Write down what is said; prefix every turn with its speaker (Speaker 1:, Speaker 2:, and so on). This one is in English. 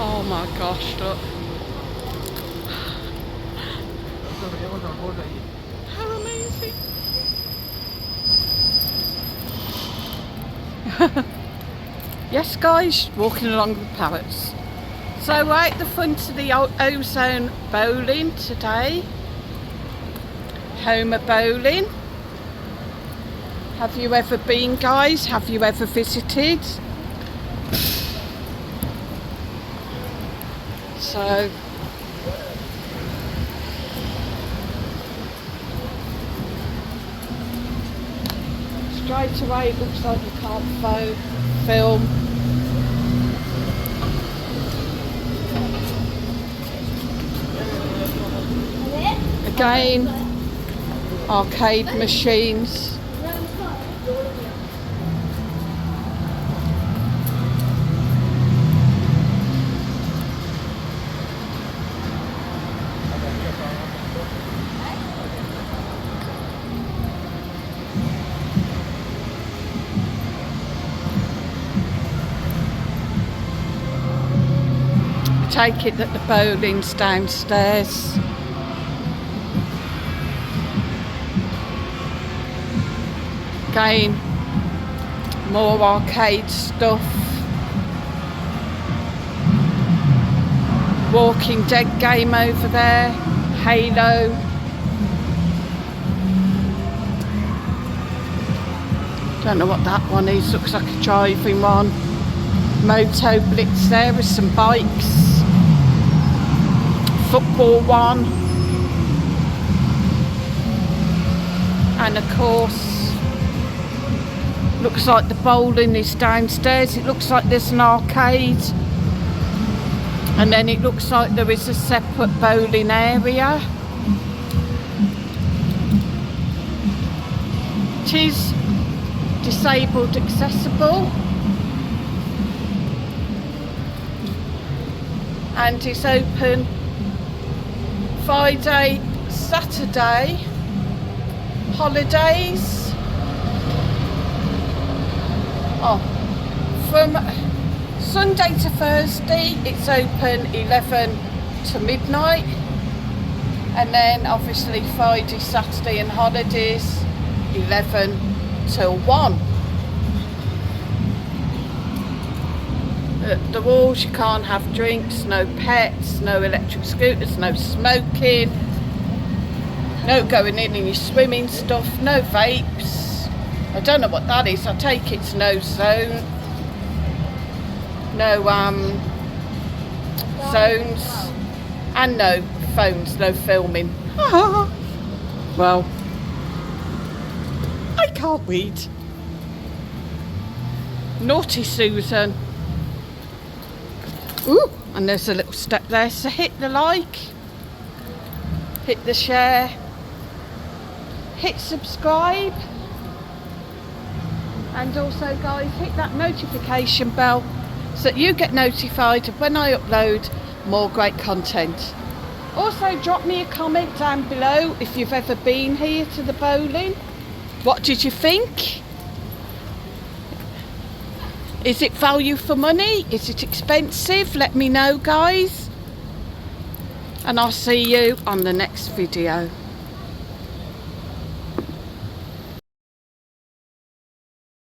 Speaker 1: Oh my gosh, look. How amazing. Yes guys, walking along with parrots. So we're at the front of the Ozone Bowling today. Home of bowling. Have you ever been, guys? Have you ever visited? So straight away it looks like you can't film. Again, arcade machines. I take it that the bowling's downstairs. Again, more arcade stuff. Walking Dead game over there. Halo. Don't know what that one is. Looks like a driving one. Moto Blitz there with some bikes. Football one. And of course, looks like the bowling is downstairs. It looks like there's an arcade. And then it looks like there is a separate bowling area. It is disabled accessible. And it's open Friday, Saturday, holidays. From Sunday to Thursday it's open 11 to midnight, and then obviously Friday, Saturday and holidays 11 till 1. The rules: you can't have drinks, no pets, no electric scooters, no smoking, no going in your swimming stuff, no vapes. I don't know what that is. I take it's no zone, no zones, and no phones, no filming. Well, I can't read. Naughty Susan. Ooh, and there's a little step there, so hit the like, hit the share, hit subscribe, and also guys, hit that notification bell so that you get notified of when I upload more great content. Also drop me a comment down below if you've ever been here to the bowling. What did you think? Is it value for money? Is it expensive? Let me know guys. And I'll see you on the next video.